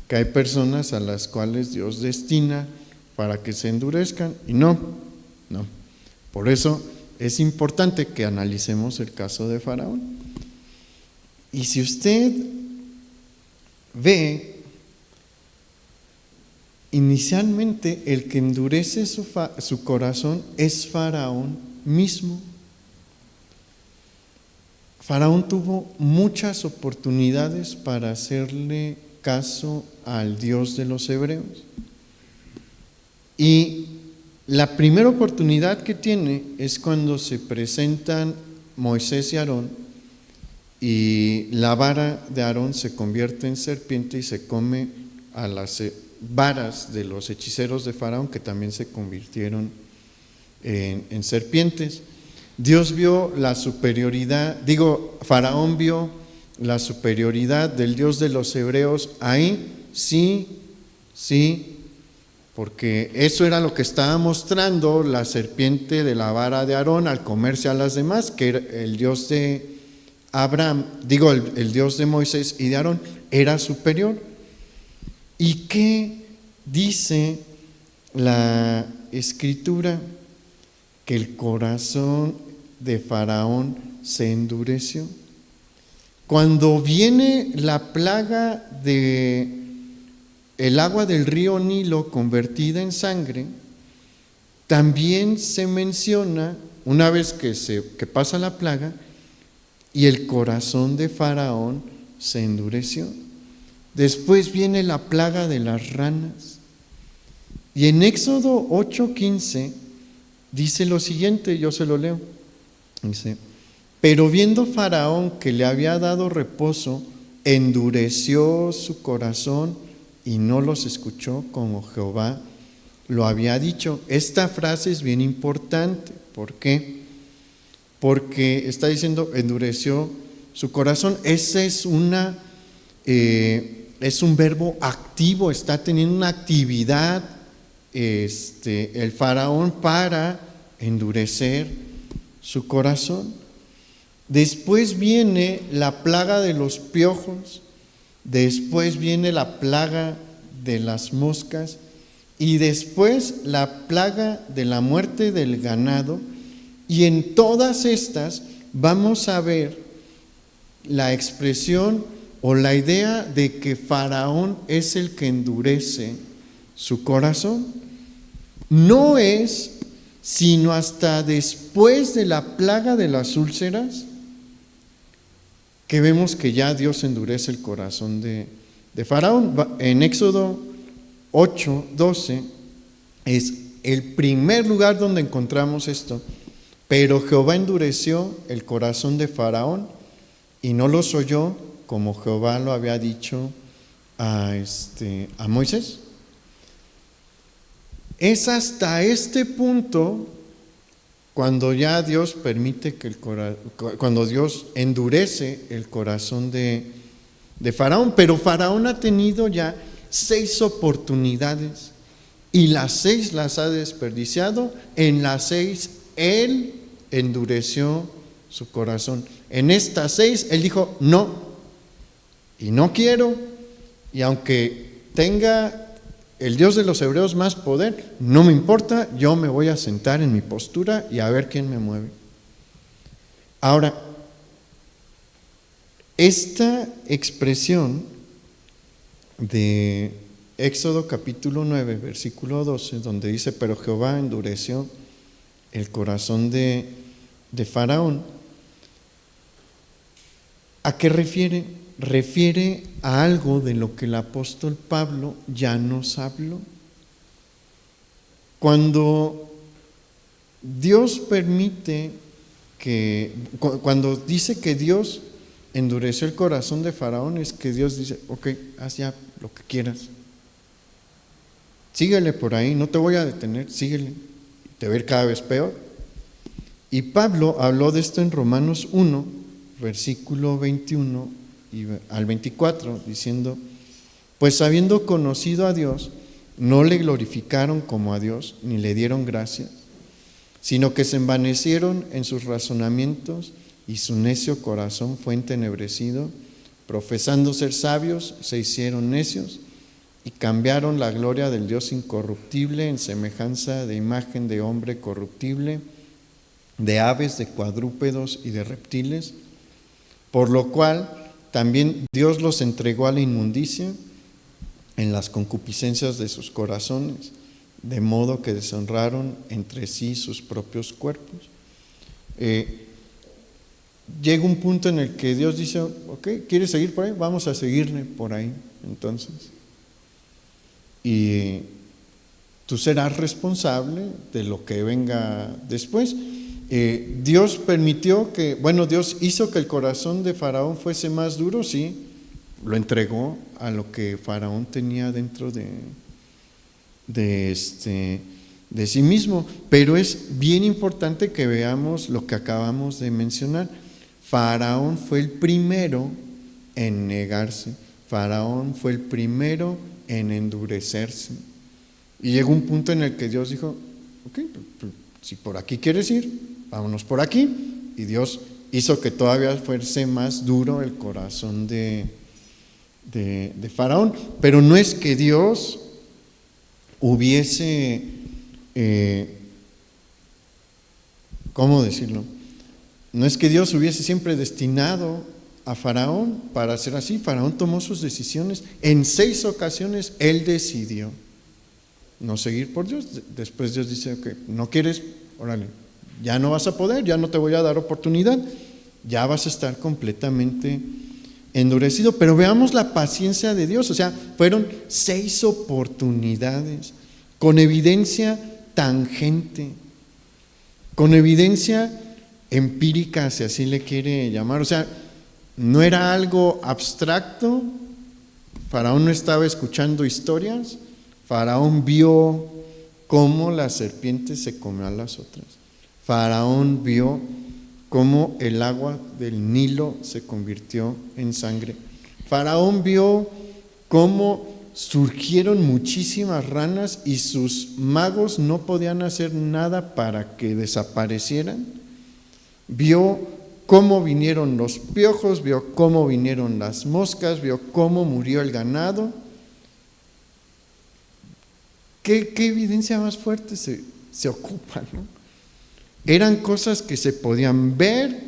que hay personas a las cuales Dios destina para que se endurezcan y no. Por eso es importante que analicemos el caso de Faraón. Y si usted ve, inicialmente el que endurece su corazón es Faraón mismo. Faraón tuvo muchas oportunidades para hacerle caso al Dios de los hebreos. Y la primera oportunidad que tiene es cuando se presentan Moisés y Aarón y la vara de Aarón se convierte en serpiente y se come a las varas de los hechiceros de Faraón, que también se convirtieron en serpientes. Dios vio la superioridad, Faraón vio la superioridad del Dios de los hebreos ahí, sí, porque eso era lo que estaba mostrando la serpiente de la vara de Aarón al comerse a las demás, que el Dios de Abraham, digo, el Dios de Moisés y de Aarón era superior. ¿Y qué dice la Escritura? Que el corazón de Faraón se endureció. Cuando viene la plaga de el agua del río Nilo convertida en sangre, también se menciona, una vez que pasa la plaga, y el corazón de Faraón se endureció. Después viene la plaga de las ranas. Y en Éxodo 8:15 dice lo siguiente, yo se lo leo. Dice: pero viendo Faraón que le había dado reposo, endureció su corazón y no los escuchó como Jehová lo había dicho. Esta frase es bien importante. ¿Por qué? Porque está diciendo endureció su corazón. Ese es un verbo activo, está teniendo una actividad el Faraón para endurecer su corazón. Después viene la plaga de los piojos, después viene la plaga de las moscas y después la plaga de la muerte del ganado. Y en todas estas vamos a ver la expresión o la idea de que Faraón es el que endurece su corazón. No es sino hasta después de la plaga de las úlceras que vemos que ya Dios endurece el corazón de Faraón. En Éxodo 8:12 es el primer lugar donde encontramos esto. Pero Jehová endureció el corazón de Faraón y no los oyó como Jehová lo había dicho a Moisés. Es hasta este punto cuando ya Dios permite que cuando Dios endurece el corazón de Faraón. Pero Faraón ha tenido ya 6 oportunidades y las 6 las ha desperdiciado. En las 6 él endureció su corazón. En estas 6 él dijo no, y no quiero, y aunque tenga el Dios de los hebreos más poder, no me importa, yo me voy a sentar en mi postura y a ver quién me mueve. Ahora, esta expresión de Éxodo capítulo 9, versículo 12, donde dice: pero Jehová endureció el corazón de Faraón, ¿a qué refiere? Refiere a algo de lo que el apóstol Pablo ya nos habló. Cuando Dios permite cuando dice que Dios endureció el corazón de Faraón, es que Dios dice: ok, haz ya lo que quieras, síguele por ahí, no te voy a detener, síguele, te va a ir cada vez peor. Y Pablo habló de esto en Romanos 1, versículo 21 al 24, diciendo: pues habiendo conocido a Dios, no le glorificaron como a Dios, ni le dieron gracias, sino que se envanecieron en sus razonamientos, y su necio corazón fue entenebrecido. Profesando ser sabios, se hicieron necios, y cambiaron la gloria del Dios incorruptible en semejanza de imagen de hombre corruptible, de aves, de cuadrúpedos y de reptiles, por lo cual también Dios los entregó a la inmundicia en las concupiscencias de sus corazones, de modo que deshonraron entre sí sus propios cuerpos. Llega un punto en el que Dios dice: ok, ¿quieres seguir por ahí? Vamos a seguirle por ahí entonces. Y tú serás responsable de lo que venga después. Dios permitió Dios hizo que el corazón de Faraón fuese más duro, sí, lo entregó a lo que Faraón tenía dentro de sí mismo, pero es bien importante que veamos lo que acabamos de mencionar. Faraón fue el primero en negarse, Faraón fue el primero en endurecerse, y llegó un punto en el que Dios dijo: ok, si por aquí quieres ir, vámonos por aquí. Y Dios hizo que todavía fuese más duro el corazón de Faraón. Pero no es que Dios hubiese, ¿cómo decirlo? No es que Dios hubiese siempre destinado a Faraón para ser así. Faraón tomó sus decisiones. En 6 ocasiones él decidió no seguir por Dios. Después Dios dice, ok, no quieres, órale, ya no vas a poder, ya no te voy a dar oportunidad, ya vas a estar completamente endurecido. Pero veamos la paciencia de Dios. O sea, fueron 6 oportunidades con evidencia tangente, con evidencia empírica, si así le quiere llamar. O sea, no era algo abstracto. Faraón no estaba escuchando historias. Faraón vio cómo la serpiente se comió a las otras. Faraón vio cómo el agua del Nilo se convirtió en sangre. Faraón vio cómo surgieron muchísimas ranas y sus magos no podían hacer nada para que desaparecieran. Vio cómo vinieron los piojos, vio cómo vinieron las moscas, vio cómo murió el ganado. ¿Qué evidencia más fuerte se ocupa, ¿no? Eran cosas que se podían ver,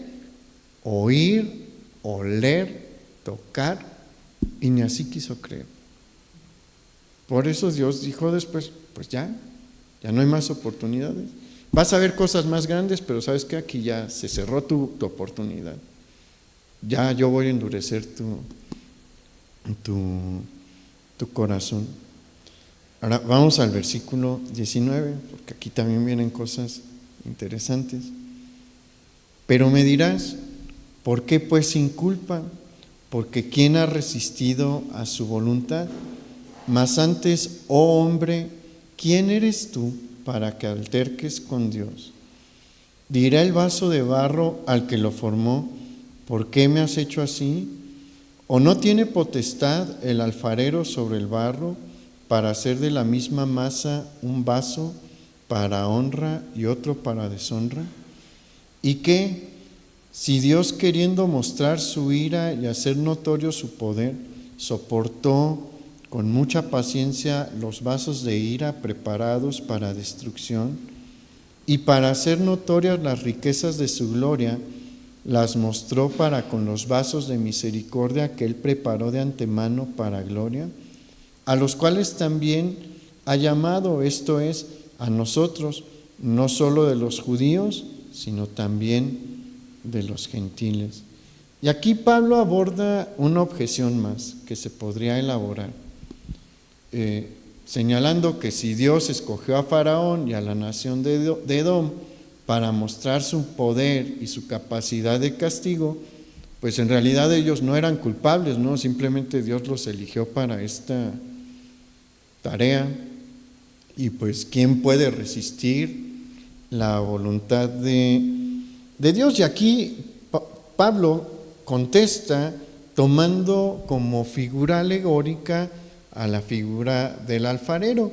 oír, oler, tocar, y ni así quiso creer. Por eso Dios dijo después, pues ya no hay más oportunidades. Vas a ver cosas más grandes, pero sabes que aquí ya se cerró tu oportunidad. Ya yo voy a endurecer tu corazón. Ahora vamos al versículo 19, porque aquí también vienen cosas interesantes. Pero me dirás, ¿por qué pues sin culpa? Porque ¿quién ha resistido a su voluntad? Mas antes, oh hombre, ¿quién eres tú para que alterques con Dios? Dirá el vaso de barro al que lo formó, ¿por qué me has hecho así? ¿O no tiene potestad el alfarero sobre el barro para hacer de la misma masa un vaso para honra y otro para deshonra? ¿Y qué? Si Dios, queriendo mostrar su ira y hacer notorio su poder, soportó con mucha paciencia los vasos de ira preparados para destrucción, y para hacer notorias las riquezas de su gloria, las mostró para con los vasos de misericordia que Él preparó de antemano para gloria, a los cuales también ha llamado, esto es, a nosotros, no solo de los judíos, sino también de los gentiles. Y aquí Pablo aborda una objeción más que se podría elaborar, señalando que si Dios escogió a Faraón y a la nación de Edom para mostrar su poder y su capacidad de castigo, pues en realidad ellos no eran culpables, ¿no? Simplemente Dios los eligió para esta tarea. Y pues ¿quién puede resistir la voluntad de Dios? Y aquí Pablo contesta tomando como figura alegórica a la figura del alfarero.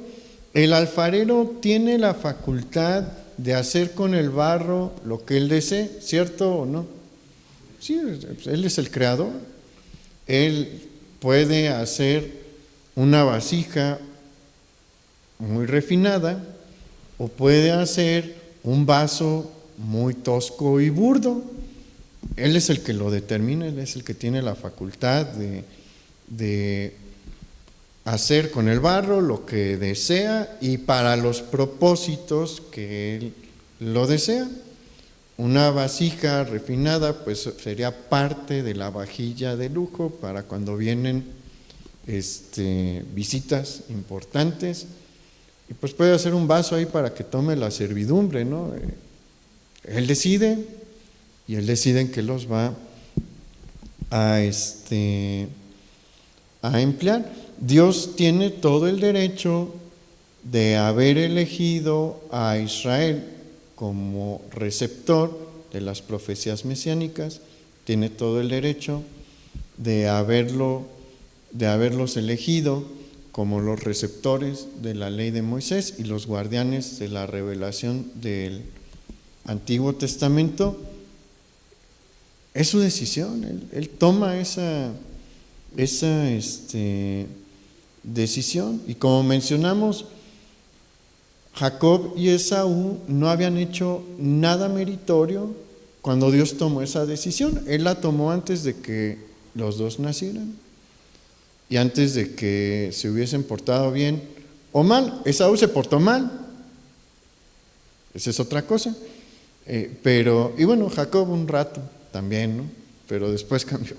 El alfarero tiene la facultad de hacer con el barro lo que él desee, ¿cierto o no? Sí, él es el creador. Él puede hacer una vasija muy refinada o puede hacer un vaso muy tosco y burdo. Él es el que lo determina, él es el que tiene la facultad de hacer con el barro lo que desea y para los propósitos que él lo desea. Una vasija refinada pues sería parte de la vajilla de lujo para cuando vienen visitas importantes, y pues puede hacer un vaso ahí para que tome la servidumbre, ¿no? Él decide, y él decide en qué los va a emplear. Dios tiene todo el derecho de haber elegido a Israel como receptor de las profecías mesiánicas, tiene todo el derecho de haberlos elegido como los receptores de la ley de Moisés y los guardianes de la revelación del Antiguo Testamento, Es su decisión, él toma esa decisión. Y como mencionamos, Jacob y Esaú no habían hecho nada meritorio cuando Dios tomó esa decisión. Él la tomó antes de que los dos nacieran y antes de que se hubiesen portado bien o mal. Esaú se portó mal, esa es otra cosa. Y bueno, Jacob un rato también, ¿no? Pero después cambió.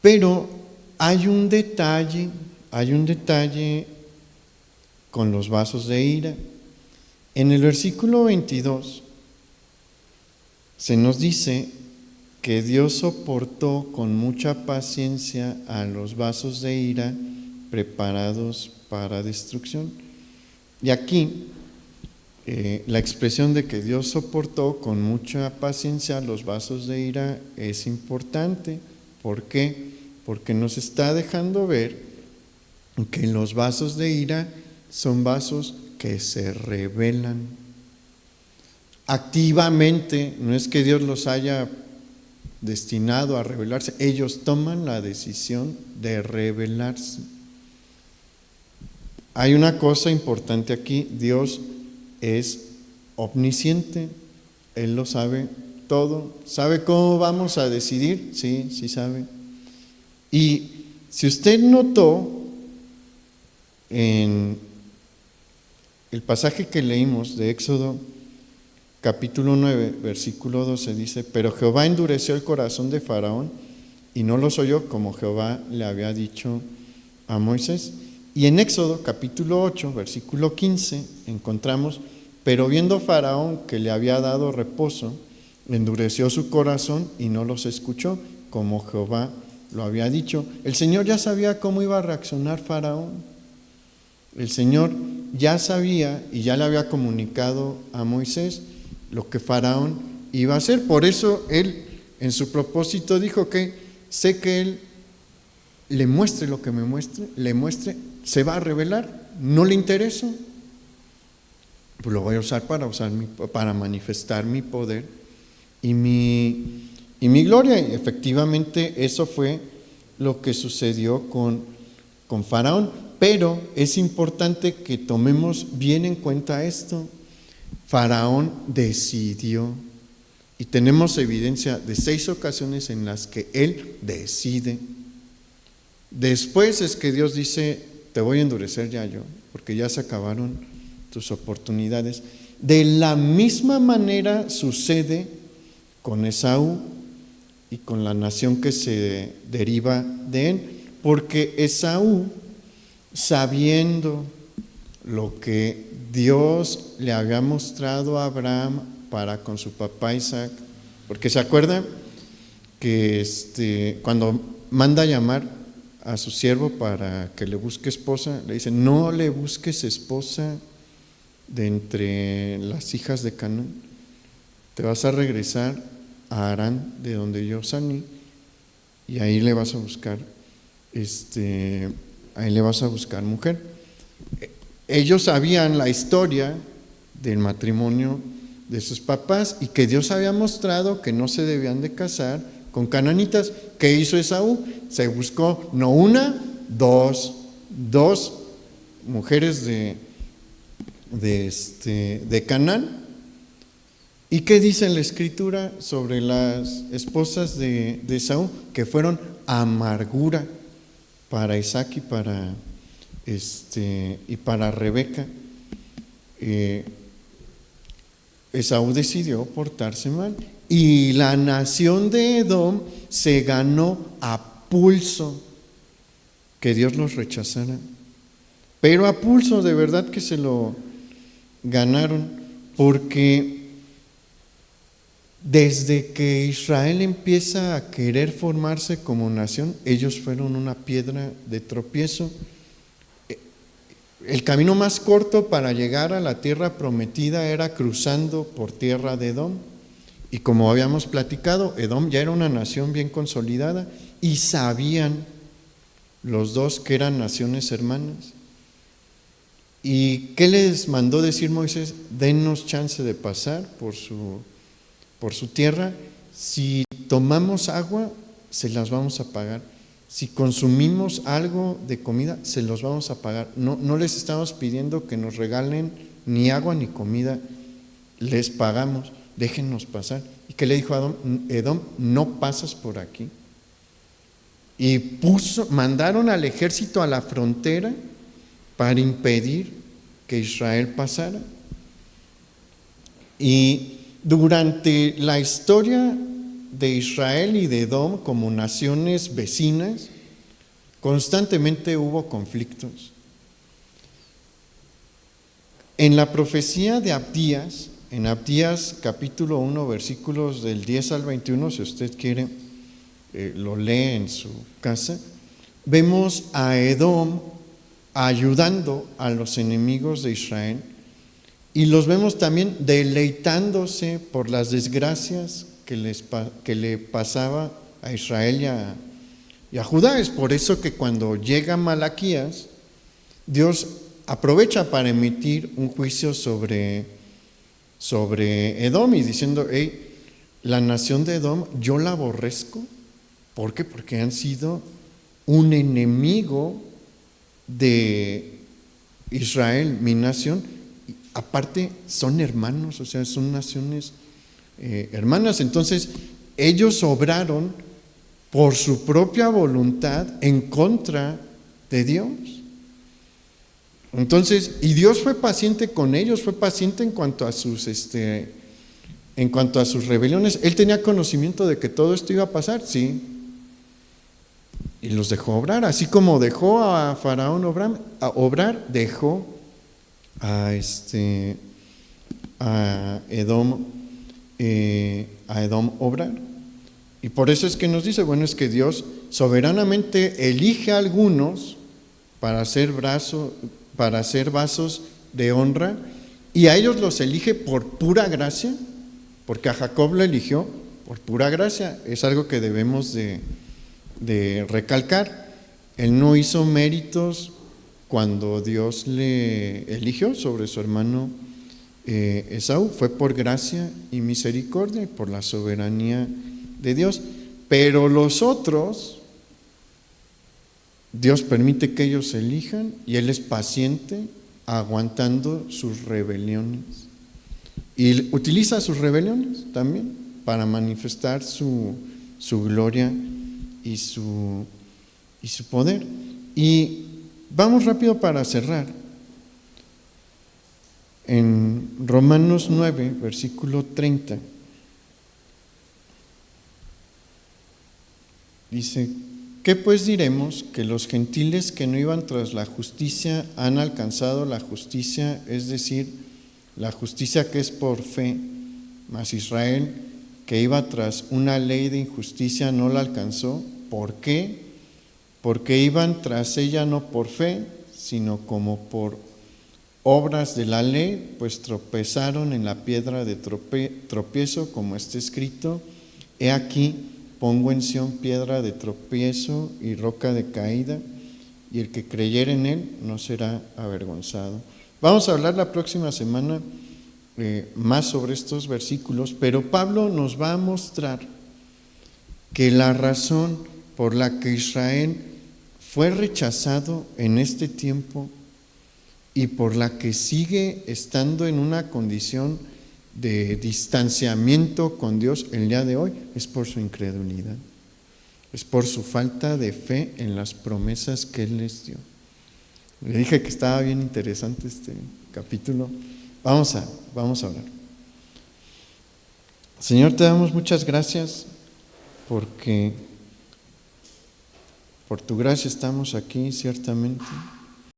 Pero hay un detalle con los vasos de ira. En el versículo 22 se nos dice que Dios soportó con mucha paciencia a los vasos de ira preparados para destrucción. Y aquí la expresión de que Dios soportó con mucha paciencia los vasos de ira es importante. ¿Por qué? Porque nos está dejando ver que los vasos de ira son vasos que se rebelan activamente. No es que Dios los haya destinado a rebelarse, ellos toman la decisión de rebelarse. Hay una cosa importante aquí: Dios es omnisciente, Él lo sabe todo. ¿Sabe cómo vamos a decidir? Sí, sí sabe. Y si usted notó en el pasaje que leímos de Éxodo capítulo 9, versículo 12, dice: pero Jehová endureció el corazón de Faraón y no los oyó como Jehová le había dicho a Moisés. Y en Éxodo capítulo 8, versículo 15, encontramos: pero viendo Faraón que le había dado reposo, endureció su corazón y no los escuchó como Jehová lo había dicho. El Señor ya sabía cómo iba a reaccionar Faraón. El Señor ya sabía y ya le había comunicado a Moisés lo que Faraón iba a hacer. Por eso Él en su propósito dijo que sé que Él le muestre lo que me muestre, se va a revelar, no le interesa, pues lo voy a usar para manifestar mi poder y mi gloria. Y efectivamente eso fue lo que sucedió con Faraón. Pero es importante que tomemos bien en cuenta esto: Faraón decidió, y tenemos evidencia de 6 ocasiones en las que él decide. Después es que Dios dice: te voy a endurecer ya yo, porque ya se acabaron tus oportunidades. De la misma manera sucede con Esaú y con la nación que se deriva de él, porque Esaú, sabiendo lo que Dios le había mostrado a Abraham para con su papá Isaac, porque se acuerda que cuando manda llamar a su siervo para que le busque esposa, le dice: no le busques esposa de entre las hijas de Canaán, te vas a regresar a Harán, de donde yo salí, y ahí le vas a buscar mujer. Ellos sabían la historia del matrimonio de sus papás y que Dios había mostrado que no se debían de casar con cananitas. ¿Qué hizo Esaú? Se buscó no una, dos mujeres de Canaán. ¿Y qué dice la Escritura sobre las esposas de Esaú? Que fueron amargura para Isaac y para Rebeca. Esaú decidió portarse mal y la nación de Edom se ganó a pulso que Dios los rechazara, pero a pulso, de verdad que se lo ganaron, porque desde que Israel empieza a querer formarse como nación, ellos fueron una piedra de tropiezo. El camino más corto para llegar a la tierra prometida era cruzando por tierra de Edom. Y como habíamos platicado, Edom ya era una nación bien consolidada y sabían los dos que eran naciones hermanas. ¿Y qué les mandó decir Moisés? Denos chance de pasar por su tierra. Si tomamos agua, se las vamos a pagar. Si consumimos algo de comida, se los vamos a pagar. No les estamos pidiendo que nos regalen ni agua ni comida, les pagamos, déjennos pasar. ¿Y qué le dijo a Edom? No pasas por aquí. Y mandaron al ejército a la frontera para impedir que Israel pasara. Y durante la historia de Israel y de Edom como naciones vecinas, constantemente hubo conflictos. En la profecía de Abdías, en Abdías capítulo 1, versículos del 10 al 21, si usted quiere, lo lee en su casa, vemos a Edom ayudando a los enemigos de Israel y los vemos también deleitándose por las desgracias que le pasaba a Israel y a Judá. Es por eso que cuando llega Malaquías, Dios aprovecha para emitir un juicio sobre Edom y diciendo: hey, la nación de Edom yo la aborrezco. ¿Por qué? Porque han sido un enemigo de Israel, mi nación. Aparte son hermanos, o sea, son naciones hermanas. Entonces ellos obraron por su propia voluntad en contra de Dios. Entonces, y Dios fue paciente con ellos, fue paciente en cuanto a sus rebeliones. Él tenía conocimiento de que todo esto iba a pasar, sí, y los dejó obrar, así como dejó a Faraón obrar, dejó a Edom obrar. Y por eso es que nos dice, bueno, es que Dios soberanamente elige a algunos para hacer vasos de honra, y a ellos los elige por pura gracia, porque a Jacob lo eligió por pura gracia. Es algo que debemos de recalcar. Él no hizo méritos cuando Dios le eligió sobre su hermano Esaú. Fue por gracia y misericordia y por la soberanía de Dios. Pero los otros, Dios permite que ellos elijan y Él es paciente aguantando sus rebeliones. Y utiliza sus rebeliones también para manifestar su gloria y su poder. Y vamos rápido para cerrar. En Romanos 9, versículo 30, dice: ¿qué pues diremos? Que los gentiles que no iban tras la justicia han alcanzado la justicia, es decir, la justicia que es por fe, mas Israel, que iba tras una ley de injusticia, no la alcanzó. ¿Por qué? Porque iban tras ella no por fe, sino como por obras de la ley, pues tropezaron en la piedra de tropiezo, como está escrito: he aquí, pongo en Sión piedra de tropiezo y roca de caída, y el que creyere en él no será avergonzado. Vamos a hablar la próxima semana más sobre estos versículos, pero Pablo nos va a mostrar que la razón por la que Israel fue rechazado en este tiempo y por la que sigue estando en una condición de distanciamiento con Dios el día de hoy, es por su incredulidad, es por su falta de fe en las promesas que Él les dio. Le dije que estaba bien interesante este capítulo. Vamos a orar. Señor, te damos muchas gracias porque por tu gracia estamos aquí, ciertamente.